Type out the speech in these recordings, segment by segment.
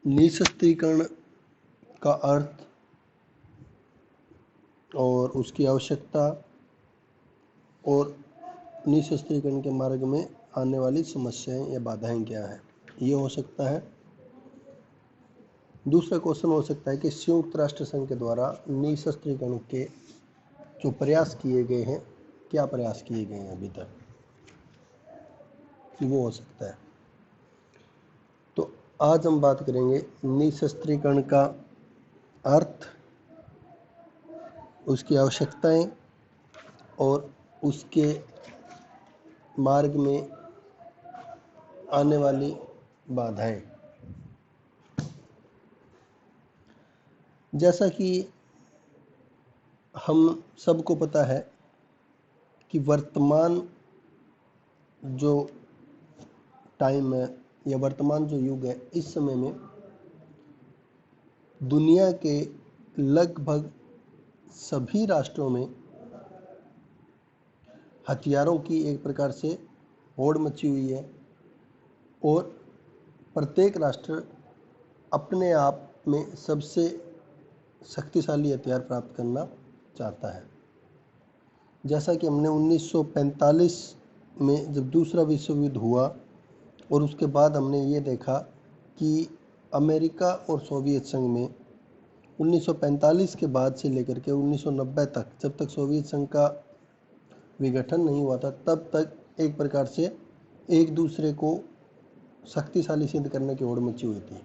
निःशस्त्रीकरण का अर्थ और उसकी आवश्यकता और निःशस्त्रीकरण के मार्ग में आने वाली समस्याएं या बाधाएं क्या है, ये हो सकता है। दूसरा क्वेश्चन हो सकता है कि संयुक्त राष्ट्र संघ के द्वारा निःशस्त्रीकरण के जो प्रयास किए गए हैं, क्या प्रयास किए गए हैं अभी तक, वो हो सकता है। तो आज हम बात करेंगे निःशस्त्रीकरण का अर्थ, उसकी आवश्यकताएं और उसके मार्ग में आने वाली बाधाएं। जैसा कि हम सबको पता है कि वर्तमान जो टाइम है या वर्तमान जो युग है, इस समय में दुनिया के लगभग सभी राष्ट्रों में हथियारों की एक प्रकार से होड़ मची हुई है और प्रत्येक राष्ट्र अपने आप में सबसे शक्तिशाली हथियार प्राप्त करना चाहता है। जैसा कि हमने 1945 में जब दूसरा विश्व युद्ध हुआ और उसके बाद हमने ये देखा कि अमेरिका और सोवियत संघ में 1945 के बाद से लेकर के 1990 तक, जब तक सोवियत संघ का विघटन नहीं हुआ था, तब तक एक प्रकार से एक दूसरे को शक्तिशाली सिद्ध करने की होड़ मची हुई थी।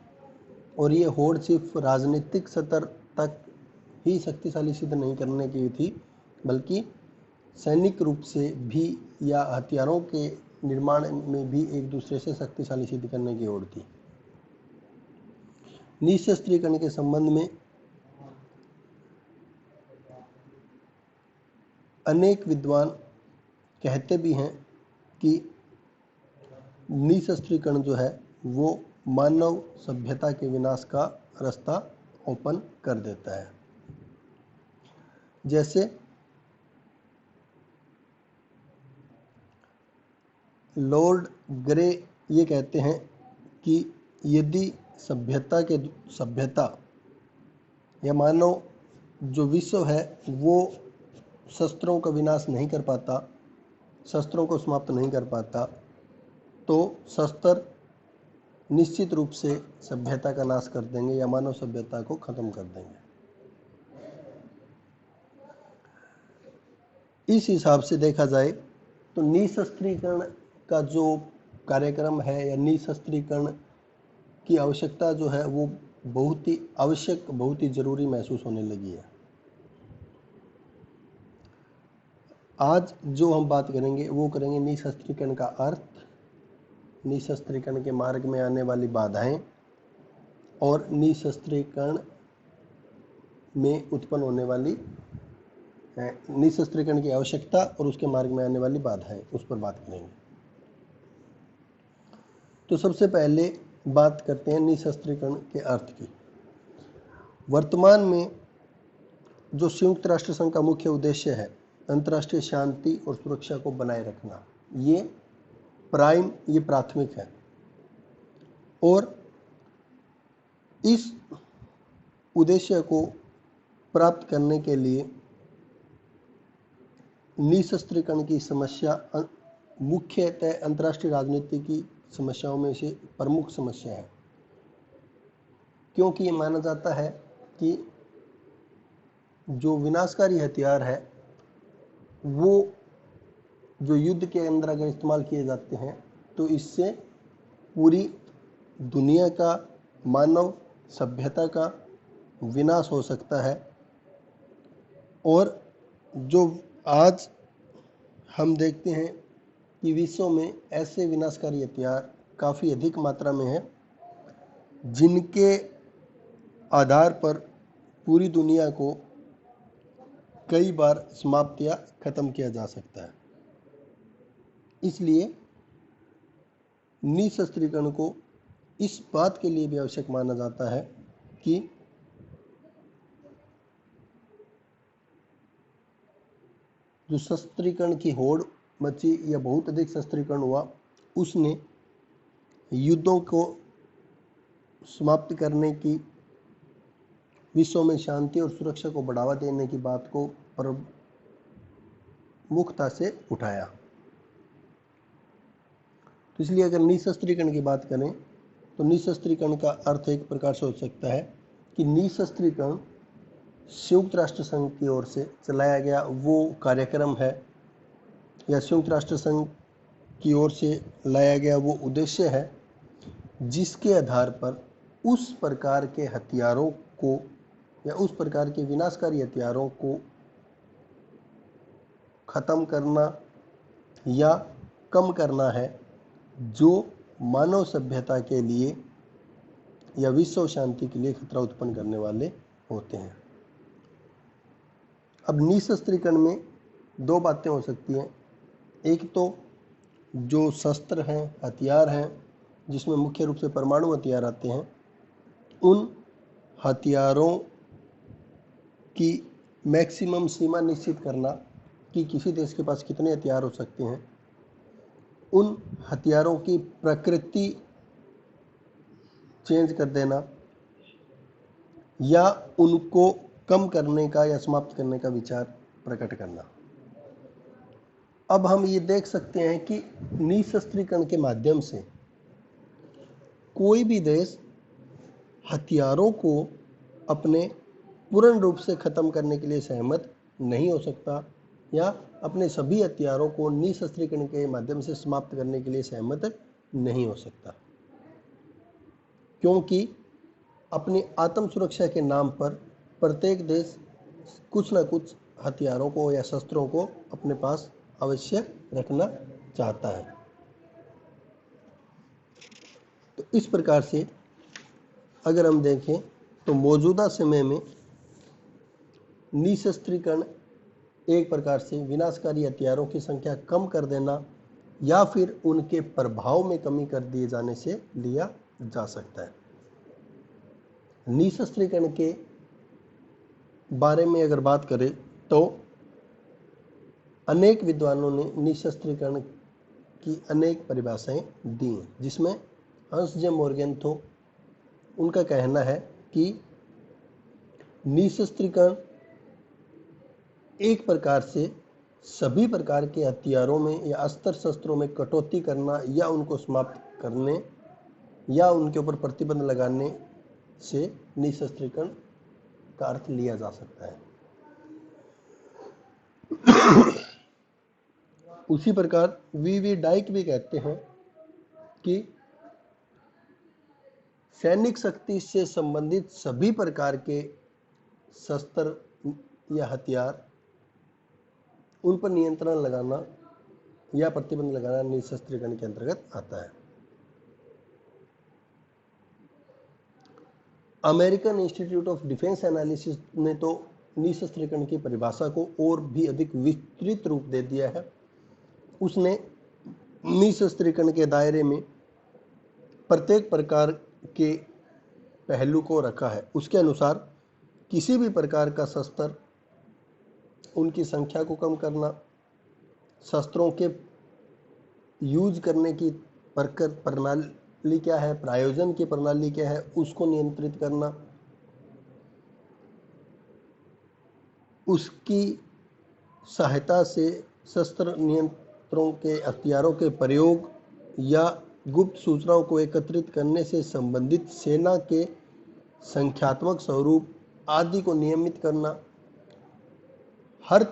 और ये होड़ सिर्फ राजनीतिक स्तर तक ही शक्तिशाली सिद्ध नहीं करने की थी, बल्कि सैनिक रूप से भी या हथियारों के निर्माण में भी एक दूसरे से शक्तिशाली सिद्ध करने की होड़ थी। निःशस्त्रीकरण के संबंध में अनेक विद्वान कहते भी हैं कि निःशस्त्रीकरण जो है वो मानव सभ्यता के विनाश का रास्ता ओपन कर देता है। जैसे लॉर्ड ग्रे ये कहते हैं कि यदि सभ्यता या मानव जो विश्व है वो शस्त्रों का विनाश नहीं कर पाता, शस्त्रों को समाप्त नहीं कर पाता, तो शस्त्र निश्चित रूप से सभ्यता का नाश कर देंगे या मानव सभ्यता को खत्म कर देंगे। इस हिसाब से देखा जाए तो निःशस्त्रीकरण का जो कार्यक्रम है या निःशस्त्रीकरण की आवश्यकता जो है वो बहुत ही आवश्यक, बहुत ही जरूरी महसूस होने लगी है। आज जो हम बात करेंगे वो करेंगे निःशस्त्रीकरण का अर्थ, निःशस्त्रीकरण के मार्ग में आने वाली बाधाएं और निःशस्त्रीकरण में उत्पन्न होने वाली निःशस्त्रीकरण की आवश्यकता और उसके मार्ग में आने वाली बाधाएं, उस पर बात करेंगे। तो सबसे पहले बात करते हैं निःशस्त्रीकरण के अर्थ की। वर्तमान में जो संयुक्त राष्ट्र संघ का मुख्य उद्देश्य है, अंतर्राष्ट्रीय शांति और सुरक्षा को बनाए रखना, ये प्राथमिक है। और इस उद्देश्य को प्राप्त करने के लिए निःशस्त्रीकरण की समस्या मुख्यतः अंतर्राष्ट्रीय राजनीति की समस्याओं में से प्रमुख समस्या है, क्योंकि ये माना जाता है कि जो विनाशकारी हथियार है वो जो युद्ध के अंदर अगर इस्तेमाल किए जाते हैं तो इससे पूरी दुनिया का, मानव सभ्यता का विनाश हो सकता है। और जो आज हम देखते हैं कि विश्व में ऐसे विनाशकारी हथियार काफ़ी अधिक मात्रा में हैं, जिनके आधार पर पूरी दुनिया को कई बार समाप्त या खत्म किया जा सकता है। इसलिए निःशस्त्रीकरण को इस बात के लिए भी आवश्यक माना जाता है कि जो शस्त्रीकरण की होड़ मची या बहुत अधिक शस्त्रीकरण हुआ, उसने युद्धों को समाप्त करने की, विश्व में शांति और सुरक्षा को बढ़ावा देने की बात को प्रमुखता से उठाया। तो इसलिए अगर निशस्त्रीकरण की बात करें तो निशस्त्रीकरण का अर्थ एक प्रकार से हो सकता है कि निशस्त्रीकरण संयुक्त राष्ट्र संघ की ओर से चलाया गया वो कार्यक्रम है, या संयुक्त राष्ट्र संघ की ओर से लाया गया वो उद्देश्य है जिसके आधार पर उस प्रकार के हथियारों को या उस प्रकार के विनाशकारी हथियारों को खत्म करना या कम करना है जो मानव सभ्यता के लिए या विश्व शांति के लिए खतरा उत्पन्न करने वाले होते हैं। अब निशस्त्रीकरण में दो बातें हो सकती हैं। एक तो जो शस्त्र हैं, हथियार हैं, जिसमें मुख्य रूप से परमाणु हथियार आते हैं, उन हथियारों की मैक्सिमम सीमा निश्चित करना कि किसी देश के पास कितने हथियार हो सकते हैं, उन हथियारों की प्रकृति चेंज कर देना या उनको कम करने का या समाप्त करने का विचार प्रकट करना। अब हम ये देख सकते हैं कि निशस्त्रीकरण के माध्यम से कोई भी देश हथियारों को अपने पूर्ण रूप से खत्म करने के लिए सहमत नहीं हो सकता या अपने सभी हथियारों को निशस्त्रीकरण के माध्यम से समाप्त करने के लिए सहमत नहीं हो सकता, क्योंकि अपनी आत्म सुरक्षा के नाम पर प्रत्येक देश कुछ ना कुछ हथियारों को या शस्त्रों को अपने पास अवश्य रखना चाहता है। तो इस प्रकार से अगर हम देखें तो मौजूदा समय में निशस्त्रीकरण एक प्रकार से विनाशकारी हथियारों की संख्या कम कर देना या फिर उनके प्रभाव में कमी कर दिए जाने से लिया जा सकता है। निशस्त्रीकरण के बारे में अगर बात करें तो अनेक विद्वानों ने निशस्त्रीकरण की अनेक परिभाषाएं दी हैं, जिसमें हंस जे मोर्गेंथो, उनका कहना है कि निशस्त्रीकरण एक प्रकार से सभी प्रकार के हथियारों में या अस्त्र शस्त्रों में कटौती करना या उनको समाप्त करने या उनके ऊपर प्रतिबंध लगाने से निशस्त्रीकरण का अर्थ लिया जा सकता है। उसी प्रकार वी डाइक भी कहते हैं कि सैनिक शक्ति से संबंधित सभी प्रकार के शस्त्र या हथियार, उन पर नियंत्रण लगाना या प्रतिबंध लगाना निशस्त्रीकरण के अंतर्गत आता है। American institute of defence analysis ने तो निशस्त्रीकरण की परिभाषा को और भी अधिक विस्तृत रूप दे दिया है। उसने निशस्त्रीकरण के दायरे में प्रत्येक प्रकार के पहलू को रखा है। उसके अनुसार किसी भी प्रकार का शस्त्र, उनकी संख्या को कम करना, शस्त्रों के यूज करने की प्रणाली क्या है, प्रायोजन की प्रणाली क्या है, उसको नियंत्रित करना, उसकी सहायता से शस्त्र नियंत्रणों के हथियारों के प्रयोग या गुप्त सूचनाओं को एकत्रित करने से संबंधित सेना के संख्यात्मक स्वरूप आदि को नियमित करना, हर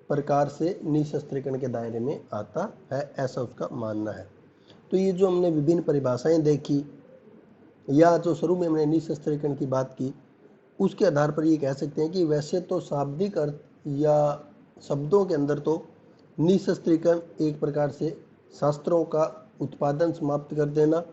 प्रकार से निशस्त्रीकरण के दायरे में आता है, ऐसा उसका मानना है। तो ये जो हमने विभिन्न परिभाषाएं देखी या जो शुरू में हमने निशस्त्रीकरण की बात की, उसके आधार पर ये कह सकते हैं कि वैसे तो शाब्दिक अर्थ या शब्दों के अंदर तो निशस्त्रीकरण एक प्रकार से शस्त्रों का उत्पादन समाप्त कर देना,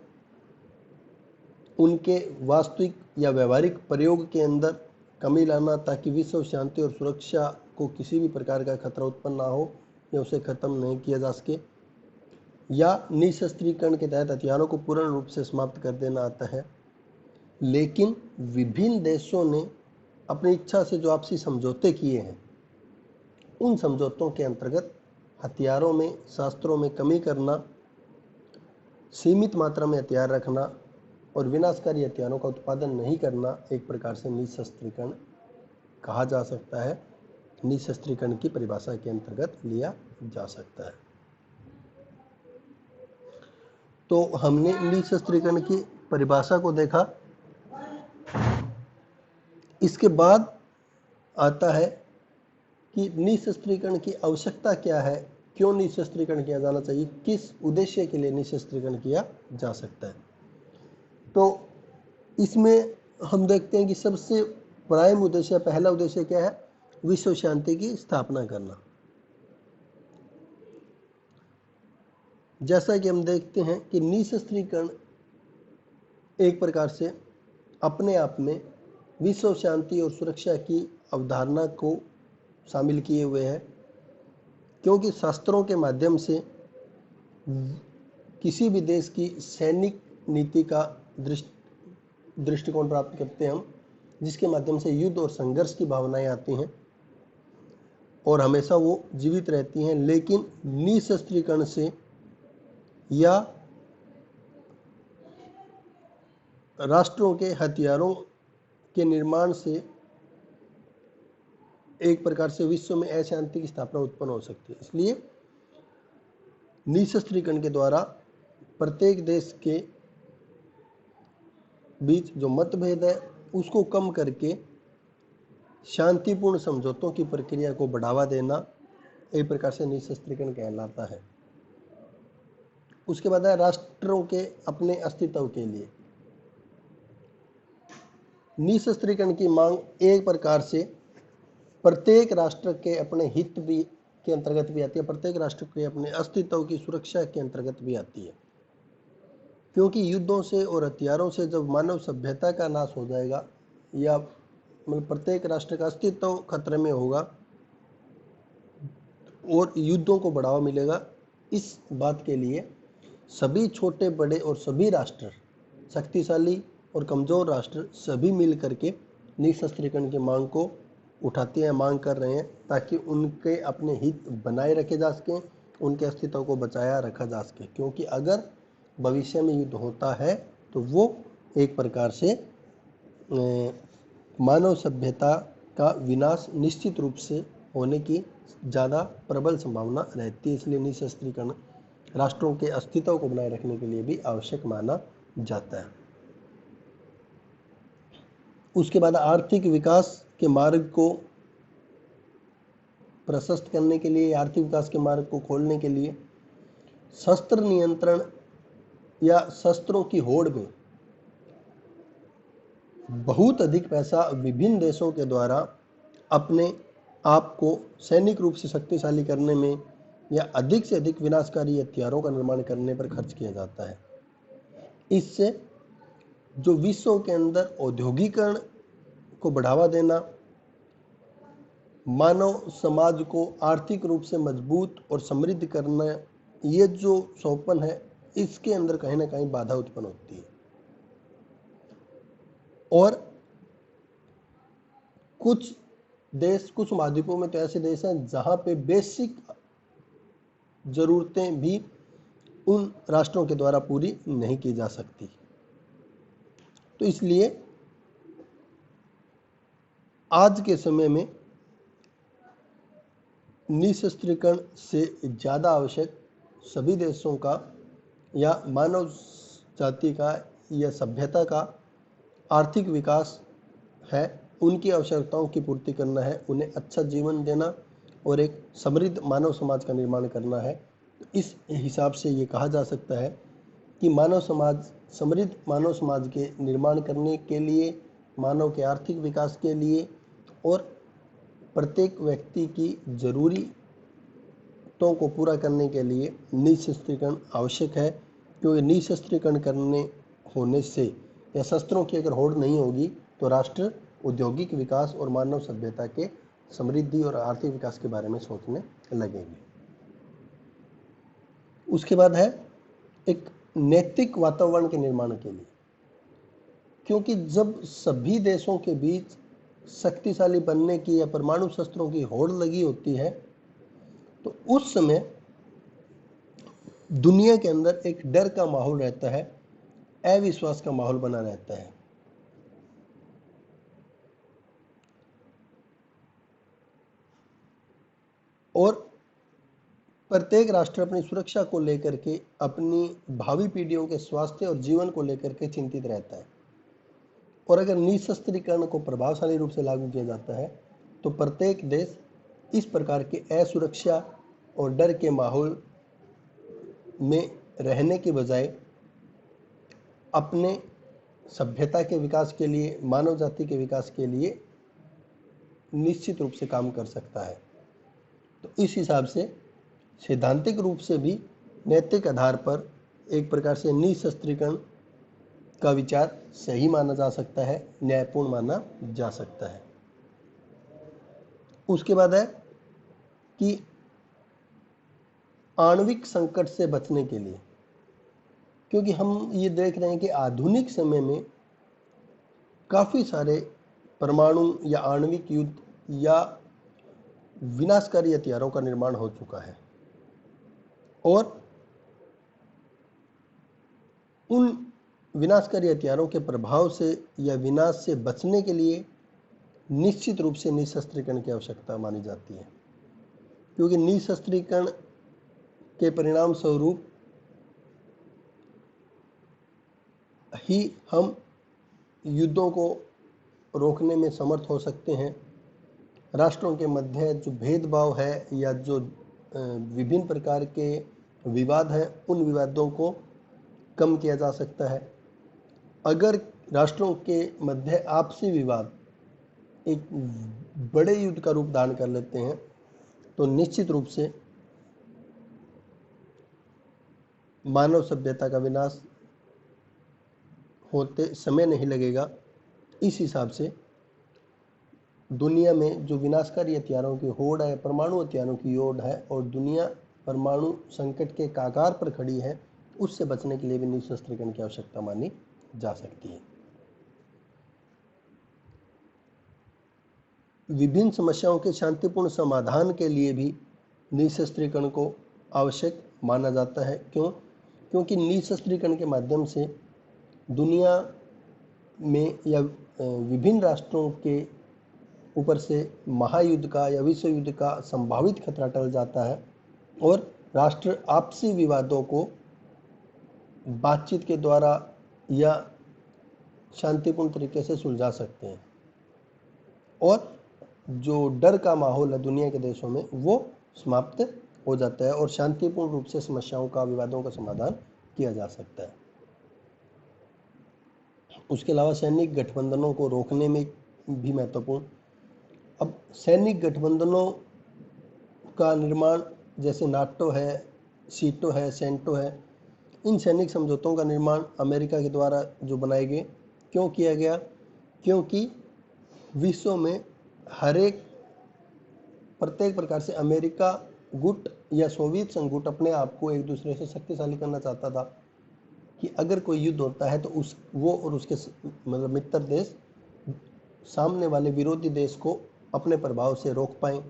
उनके वास्तविक या व्यवहारिक प्रयोग के अंदर कमी लाना ताकि विश्व शांति और सुरक्षा को किसी भी प्रकार का खतरा उत्पन्न ना हो या उसे खत्म नहीं किया जा सके, या निशस्त्रीकरण के तहत हथियारों को पूर्ण रूप से समाप्त कर देना आता है। लेकिन विभिन्न देशों ने अपनी इच्छा से जो आपसी समझौते किए हैं, उन समझौतों के अंतर्गत हथियारों में, शस्त्रों में कमी करना, सीमित मात्रा में हथियार रखना और विनाशकारी हथियारों का उत्पादन नहीं करना एक प्रकार से निशस्त्रीकरण कहा जा सकता है, निशस्त्रीकरण की परिभाषा के अंतर्गत लिया जा सकता है। तो हमने निशस्त्रीकरण की परिभाषा को देखा। इसके बाद आता है कि निशस्त्रीकरण की आवश्यकता क्या है, क्यों निशस्त्रीकरण किया जाना चाहिए, किस उद्देश्य के लिए निशस्त्रीकरण किया जा सकता है। तो इसमें हम देखते हैं कि सबसे प्राइम उद्देश्य, पहला उद्देश्य क्या है, विश्व शांति की स्थापना करना। जैसा कि हम देखते हैं कि निशस्त्रीकरण एक प्रकार से अपने आप में विश्व शांति और सुरक्षा की अवधारणा को शामिल किए हुए है, क्योंकि शस्त्रों के माध्यम से किसी भी देश की सैनिक नीति का दृष्टिकोण प्राप्त करते हैं हम, जिसके माध्यम से युद्ध और संघर्ष की भावनाएं आती हैं और हमेशा वो जीवित रहती हैं। लेकिन निशस्त्रीकरण से या राष्ट्रों के हथियारों के निर्माण से एक प्रकार से विश्व में अशांति की स्थापना उत्पन्न हो सकती है। इसलिए निशस्त्रीकरण के द्वारा प्रत्येक देश के बीच जो मतभेद है उसको कम करके शांतिपूर्ण समझौतों की प्रक्रिया को बढ़ावा देना एक प्रकार से निशस्त्रीकरण कहलाता है। उसके बाद है राष्ट्रों के अपने अस्तित्व के लिए निशस्त्रीकरण की मांग एक प्रकार से प्रत्येक राष्ट्र के अपने हित भी के अंतर्गत भी आती है, प्रत्येक राष्ट्र के अपने अस्तित्व की सुरक्षा के अंतर्गत भी आती है। क्योंकि युद्धों से और हथियारों से जब मानव सभ्यता का नाश हो जाएगा या मतलब प्रत्येक राष्ट्र का अस्तित्व खतरे में होगा और युद्धों को बढ़ावा मिलेगा, इस बात के लिए सभी छोटे बड़े और सभी राष्ट्र, शक्तिशाली और कमज़ोर राष्ट्र सभी मिल करके निशस्त्रीकरण की मांग को उठाते हैं, मांग कर रहे हैं, ताकि उनके अपने हित बनाए रखे जा सकें, उनके अस्तित्व को बचाया रखा जा सके। क्योंकि अगर भविष्य में युद्ध होता है तो वो एक प्रकार से मानव सभ्यता का विनाश निश्चित रूप से होने की ज़्यादा प्रबल संभावना रहती है। इसलिए निशस्त्रीकरण राष्ट्रों के अस्तित्व को बनाए रखने के लिए भी आवश्यक माना जाता है। उसके बाद आर्थिक विकास के मार्ग को प्रशस्त करने के लिए, आर्थिक विकास के मार्ग को खोलने के लिए शस्त्र नियंत्रण या शस्त्रों की होड़ में बहुत अधिक पैसा विभिन्न देशों के द्वारा अपने आप को सैनिक रूप से शक्तिशाली करने में या अधिक से अधिक विनाशकारी हथियारों का निर्माण करने पर खर्च किया जाता है। इससे जो विश्व के अंदर औद्योगिकरण को बढ़ावा देना, मानव समाज को आर्थिक रूप से मजबूत और समृद्ध करना, ये जो सोपन है इसके अंदर कहीं ना कहीं बाधा उत्पन्न होती है। और कुछ देश, कुछ महाद्वीपों में तो ऐसे देश हैं जहां पे बेसिक जरूरतें भी उन राष्ट्रों के द्वारा पूरी नहीं की जा सकती। तो इसलिए आज के समय में निशस्त्रीकरण से ज़्यादा आवश्यक सभी देशों का या मानव जाति का या सभ्यता का आर्थिक विकास है, उनकी आवश्यकताओं की पूर्ति करना है, उन्हें अच्छा जीवन देना और एक समृद्ध मानव समाज का निर्माण करना है। इस हिसाब से ये कहा जा सकता है कि मानव समाज, समृद्ध मानव समाज के निर्माण करने के लिए, मानव के आर्थिक विकास के लिए और प्रत्येक व्यक्ति की ज़रूरतों को पूरा करने के लिए निशस्त्रीकरण आवश्यक है। क्योंकि निशस्त्रीकरण करने होने से या शस्त्रों की अगर होड़ नहीं होगी तो राष्ट्र औद्योगिक विकास और मानव सभ्यता के समृद्धि और आर्थिक विकास के बारे में सोचने लगेंगे। उसके बाद है एक नैतिक वातावरण के निर्माण के लिए, क्योंकि जब सभी देशों के बीच शक्तिशाली बनने की या परमाणु शस्त्रों की होड़ लगी होती है तो उस समय दुनिया के अंदर एक डर का माहौल रहता है अविश्वास का माहौल बना रहता है। और प्रत्येक राष्ट्र अपनी सुरक्षा को लेकर के, अपनी भावी पीढ़ियों के स्वास्थ्य और जीवन को लेकर के चिंतित रहता है। और अगर निशस्त्रीकरण को प्रभावशाली रूप से लागू किया जाता है तो प्रत्येक देश इस प्रकार के असुरक्षा और डर के माहौल में रहने के बजाय अपने सभ्यता के विकास के लिए, मानव जाति के विकास के लिए निश्चित रूप से काम कर सकता है। तो इस हिसाब से सैद्धांतिक रूप से भी नैतिक आधार पर एक प्रकार से निशस्त्रीकरण का विचार सही माना जा सकता है, न्यायपूर्ण माना जा सकता है। उसके बाद है कि आणविक संकट से बचने के लिए, क्योंकि हम ये देख रहे हैं कि आधुनिक समय में काफ़ी सारे परमाणु या आणविक युद्ध या विनाशकारी हथियारों का निर्माण हो चुका है। और उन विनाशकारी हथियारों के प्रभाव से या विनाश से बचने के लिए निश्चित रूप से निशस्त्रीकरण की आवश्यकता मानी जाती है, क्योंकि निशस्त्रीकरण के परिणाम स्वरूप ही हम युद्धों को रोकने में समर्थ हो सकते हैं। राष्ट्रों के मध्य जो भेदभाव है या जो विभिन्न प्रकार के विवाद हैं, उन विवादों को कम किया जा सकता है। अगर राष्ट्रों के मध्य आपसी विवाद एक बड़े युद्ध का रूप धारण कर लेते हैं तो निश्चित रूप से मानव सभ्यता का विनाश होते समय नहीं लगेगा। इस हिसाब से दुनिया में जो विनाशकारी हथियारों की होड़ है, परमाणु हथियारों की होड़ है, और दुनिया परमाणु संकट के कागार पर खड़ी है, उससे बचने के लिए भी निशस्त्रीकरण की आवश्यकता मानी जा सकती है। विभिन्न समस्याओं के शांतिपूर्ण समाधान के लिए भी निशस्त्रीकरण को आवश्यक माना जाता है। क्योंकि निशस्त्रीकरण के माध्यम से दुनिया में या विभिन्न राष्ट्रों के ऊपर से महायुद्ध का या विश्व युद्ध का संभावित खतरा टल जाता है और राष्ट्र आपसी विवादों को बातचीत के द्वारा या शांतिपूर्ण तरीके से सुलझा सकते हैं, और जो डर का माहौल है दुनिया के देशों में वो समाप्त हो जाता है और शांतिपूर्ण रूप से समस्याओं का, विवादों का समाधान किया जा सकता है। उसके अलावा सैनिक गठबंधनों को रोकने में भी महत्वपूर्ण। अब सैनिक गठबंधनों का निर्माण, जैसे नाटो है, सीटो है, सेंटो है, इन सैनिक समझौतों का निर्माण अमेरिका के द्वारा जो बनाए गए, क्यों किया गया? क्योंकि विश्व में प्रत्येक प्रकार से अमेरिका गुट या सोवियत संघ गुट अपने आप को एक दूसरे से शक्तिशाली करना चाहता था कि अगर कोई युद्ध होता है तो वो और उसके मतलब मित्र देश सामने वाले विरोधी देश को अपने प्रभाव से रोक पाएं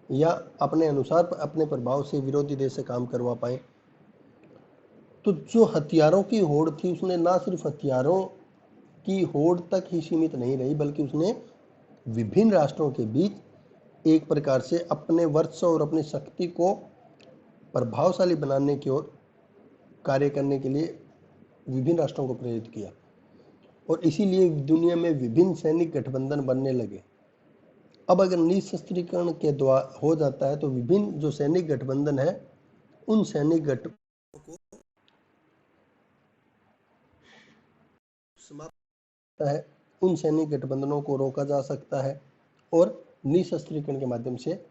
या अपने अनुसार अपने प्रभाव से विरोधी देश से काम करवा पाएं। तो जो हथियारों की होड़ थी उसने ना सिर्फ हथियारों की होड़ तक ही सीमित नहीं रही, बल्कि उसने विभिन्न राष्ट्रों के बीच एक प्रकार से अपने वर्चस्व और अपनी शक्ति को प्रभावशाली बनाने की ओर कार्य करने के लिए विभिन्न राष्ट्रों को प्रेरित किया, और इसीलिए दुनिया में विभिन्न सैनिक गठबंधन बनने लगे। अब अगर निशस्त्रीकरण के द्वारा हो जाता है तो विभिन्न जो सैनिक गठबंधन है उन सैनिक गठबंधनों को समाप्त है, उन सैनिक गठबंधनों को रोका जा सकता है और निशस्त्रीकरण के माध्यम से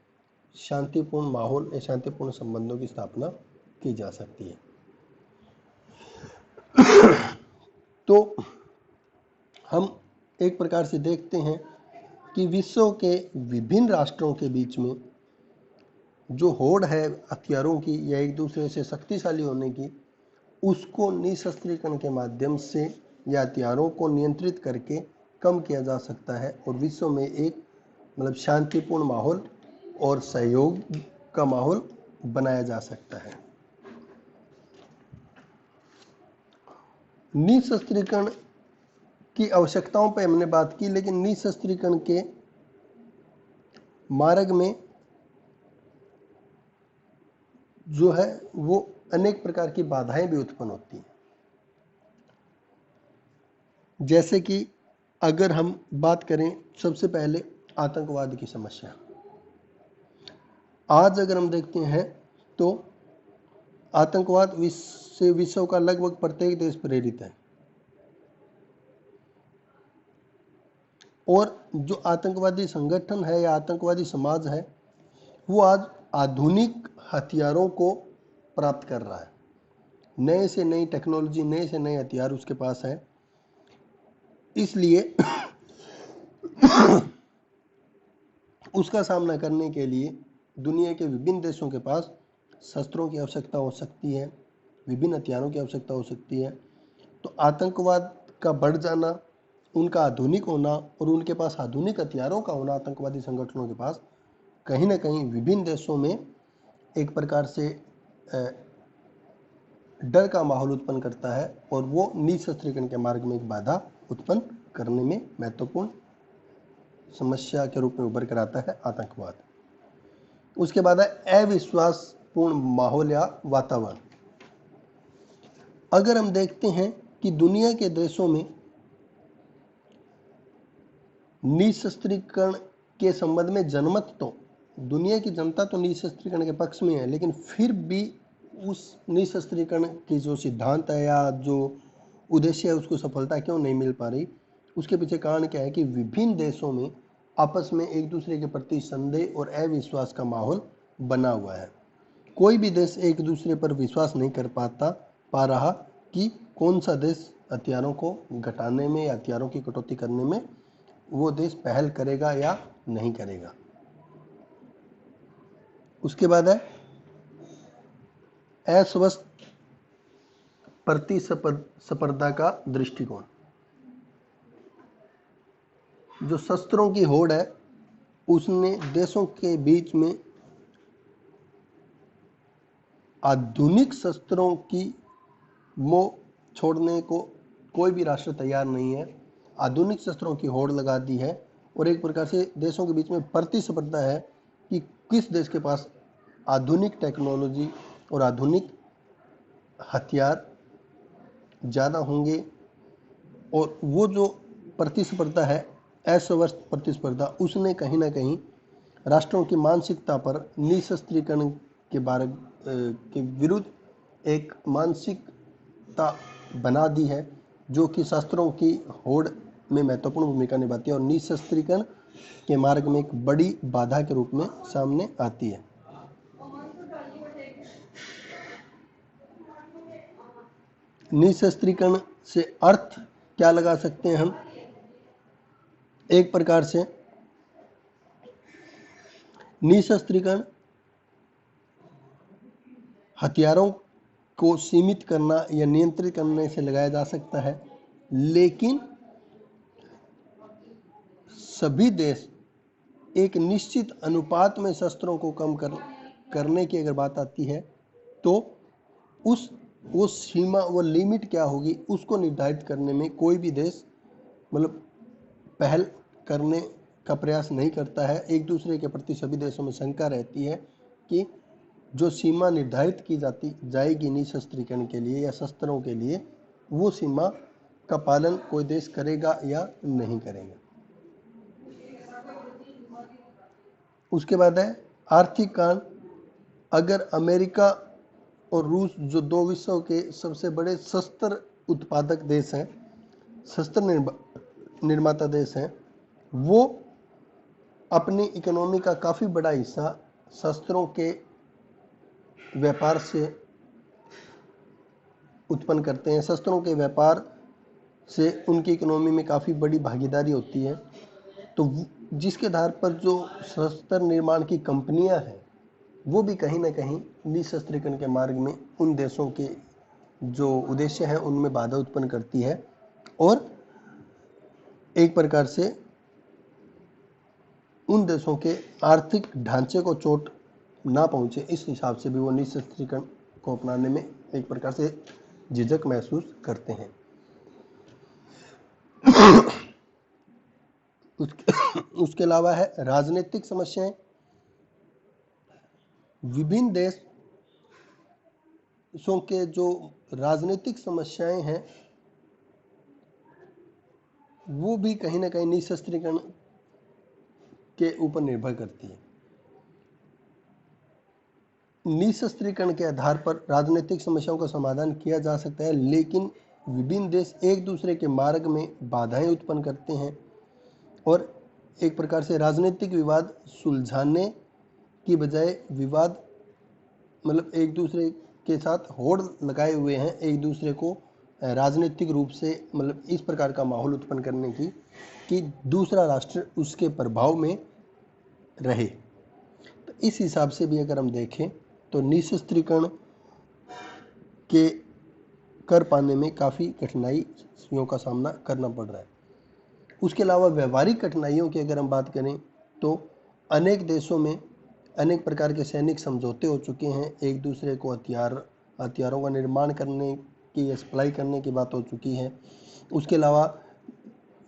शांतिपूर्ण माहौल या शांतिपूर्ण संबंधों की स्थापना की जा सकती है। तो हम एक प्रकार से देखते हैं कि विश्व के विभिन्न राष्ट्रों के बीच में जो होड़ है हथियारों की या एक दूसरे से शक्तिशाली होने की, उसको निशस्त्रीकरण के माध्यम से या हथियारों को नियंत्रित करके कम किया जा सकता है और विश्व में एक मतलब शांतिपूर्ण माहौल और सहयोग का माहौल बनाया जा सकता है। निशस्त्रीकरण की आवश्यकताओं पर हमने बात की, लेकिन निशस्त्रीकरण के मार्ग में जो है वो अनेक प्रकार की बाधाएं भी उत्पन्न होती हैं। जैसे कि अगर हम बात करें सबसे पहले आतंकवाद की समस्या, आज अगर हम देखते हैं तो आतंकवाद विश्व का लगभग प्रत्येक देश प्रेरित है, और जो आतंकवादी संगठन है या आतंकवादी समाज है वो आज आधुनिक हथियारों को प्राप्त कर रहा है। नए से नई टेक्नोलॉजी, नए से नए हथियार उसके पास है। इसलिए उसका सामना करने के लिए दुनिया के विभिन्न देशों के पास शस्त्रों की आवश्यकता हो सकती है, विभिन्न हथियारों की आवश्यकता हो सकती है। तो आतंकवाद का बढ़ जाना, उनका आधुनिक होना और उनके पास आधुनिक हथियारों का होना, आतंकवादी संगठनों के पास कहीं ना कहीं विभिन्न देशों में एक प्रकार से डर का माहौल उत्पन्न करता है, और वो निशस्त्रीकरण के मार्ग में एक बाधा उत्पन्न करने में महत्वपूर्ण समस्या के रूप में उभर कर आता है आतंकवाद। उसके बाद है अविश्वासपूर्ण माहौल या वातावरण। अगर हम देखते हैं कि दुनिया के देशों में निशस्त्रीकरण के संबंध में जनमत, तो दुनिया की जनता तो निशस्त्रीकरण के पक्ष में है, लेकिन फिर भी उस निशस्त्रीकरण की जो सिद्धांत है या जो उद्देश्य है उसको सफलता क्यों नहीं मिल पा रही, उसके पीछे कारण क्या है कि विभिन्न देशों में आपस में एक दूसरे के प्रति संदेह और अविश्वास का माहौल बना हुआ है। कोई भी देश एक दूसरे पर विश्वास नहीं कर पा रहा कि कौन सा देश हथियारों को घटाने में या हथियारों की कटौती करने में वो देश पहल करेगा या नहीं करेगा। उसके बाद है अस्वस्थ प्रतिस्पर्धा का दृष्टिकोण। जो शस्त्रों की होड़ है उसने देशों के बीच में आधुनिक शस्त्रों की मोह छोड़ने को कोई भी राष्ट्र तैयार नहीं है। आधुनिक शस्त्रों की होड़ लगा दी है, और एक प्रकार से देशों के बीच में प्रतिस्पर्धा है कि किस देश के पास आधुनिक टेक्नोलॉजी और आधुनिक हथियार ज़्यादा होंगे। और वो जो प्रतिस्पर्धा है, अस्वस्थ प्रतिस्पर्धा, उसने कहीं ना कहीं राष्ट्रों की मानसिकता पर निशस्त्रीकरण के विरुद्ध एक मानसिकता बना दी है, जो कि शस्त्रों की होड़ में महत्वपूर्ण भूमिका निभाती है और निशस्त्रीकरण के मार्ग में एक बड़ी बाधा के रूप में सामने आती है। निशस्त्रीकरण से अर्थ क्या लगा सकते हैं हम? एक प्रकार से निशस्त्रीकरण हथियारों को सीमित करना या नियंत्रित करने से लगाया जा सकता है, लेकिन सभी देश एक निश्चित अनुपात में शस्त्रों को कम करने की अगर बात आती है तो वो सीमा, वो लिमिट क्या होगी उसको निर्धारित करने में कोई भी देश मतलब पहल करने का प्रयास नहीं करता है। एक दूसरे के प्रति सभी देशों में शंका रहती है कि जो सीमा निर्धारित की जाएगी निशस्त्रीकरण के लिए या शस्त्रों के लिए, वो सीमा का पालन कोई देश करेगा या नहीं करेगा। उसके बाद है आर्थिक कारण। अगर अमेरिका और रूस, जो दो विश्व के सबसे बड़े शस्त्र उत्पादक देश हैं, शस्त्र निर्माता देश हैं, वो अपनी इकोनॉमी का काफ़ी बड़ा हिस्सा शस्त्रों के व्यापार से उत्पन्न करते हैं। शस्त्रों के व्यापार से उनकी इकोनॉमी में काफ़ी बड़ी भागीदारी होती है। तो जिसके आधार पर जो शस्त्र निर्माण की कंपनियां हैं वो भी कहीं ना कहीं निशस्त्रीकरण के मार्ग में उन देशों के जो उद्देश्य हैं उनमें बाधा उत्पन्न करती है, और एक प्रकार से उन देशों के आर्थिक ढांचे को चोट ना पहुंचे, इस हिसाब से भी वो निशस्त्रीकरण को अपनाने में एक प्रकार से झिझक महसूस करते हैं। उसके अलावा है राजनीतिक समस्याएं। विभिन्न देशों के जो राजनीतिक समस्याएं हैं वो भी कहीं ना कहीं निशस्त्रीकरण के ऊपर निर्भर करती है। निशस्त्रीकरण के आधार पर राजनीतिक समस्याओं का समाधान किया जा सकता है, लेकिन विभिन्न देश एक दूसरे के मार्ग में बाधाएं उत्पन्न करते हैं और एक प्रकार से राजनीतिक विवाद सुलझाने की बजाय विवाद मतलब एक दूसरे के साथ होड़ लगाए हुए हैं, एक दूसरे को राजनीतिक रूप से मतलब इस प्रकार का माहौल उत्पन्न करने की कि दूसरा राष्ट्र उसके प्रभाव में रहे। तो इस हिसाब से भी अगर हम देखें तो निशस्त्रीकरण के कर पाने में काफ़ी कठिनाइयों का सामना करना पड़ रहा है। उसके अलावा व्यवहारिक कठिनाइयों की अगर हम बात करें तो अनेक देशों में अनेक प्रकार के सैनिक समझौते हो चुके हैं, एक दूसरे को हथियारों का निर्माण करने की या सप्लाई करने की बात हो चुकी है। उसके अलावा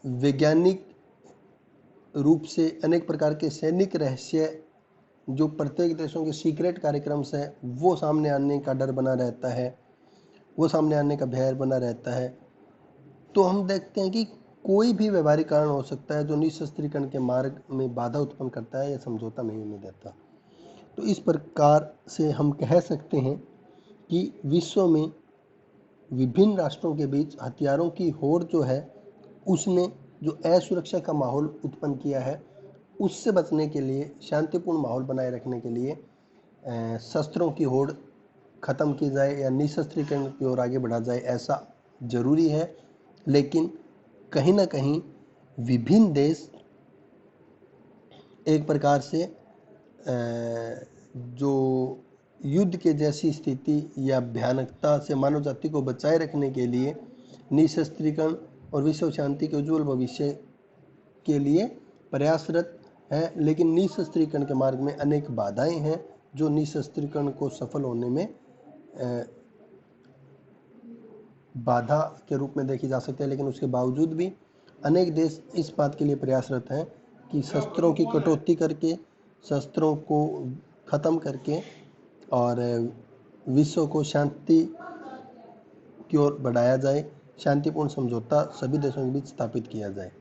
वैज्ञानिक रूप से अनेक प्रकार के सैनिक रहस्य जो प्रत्येक देशों के सीक्रेट कार्यक्रम से वो सामने आने का डर बना रहता है, वो सामने आने का भय बना रहता है। तो हम देखते हैं कि कोई भी व्यवहारिक कारण हो सकता है जो निशस्त्रीकरण के मार्ग में बाधा उत्पन्न करता है या समझौता नहीं होने देता। तो इस प्रकार से हम कह सकते हैं कि विश्व में विभिन्न राष्ट्रों के बीच हथियारों की होड़ जो है उसने जो असुरक्षा का माहौल उत्पन्न किया है, उससे बचने के लिए, शांतिपूर्ण माहौल बनाए रखने के लिए शस्त्रों की होड़ खत्म की जाए या निशस्त्रीकरण की ओर आगे बढ़ा जाए, ऐसा जरूरी है। लेकिन कहीं ना कहीं विभिन्न देश एक प्रकार से जो युद्ध के जैसी स्थिति या भयानकता से मानव जाति को बचाए रखने के लिए निशस्त्रीकरण और विश्व शांति के उज्जवल भविष्य के लिए प्रयासरत है। लेकिन निशस्त्रीकरण के मार्ग में अनेक बाधाएं हैं जो निशस्त्रीकरण को सफल होने में बाधा के रूप में देखी जा सकती है। लेकिन उसके बावजूद भी अनेक देश इस बात के लिए प्रयासरत हैं कि शस्त्रों की कटौती करके, शस्त्रों को ख़त्म करके और विश्व को शांति की ओर बढ़ाया जाए, शांतिपूर्ण समझौता सभी देशों के बीच स्थापित किया जाए।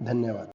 धन्यवाद।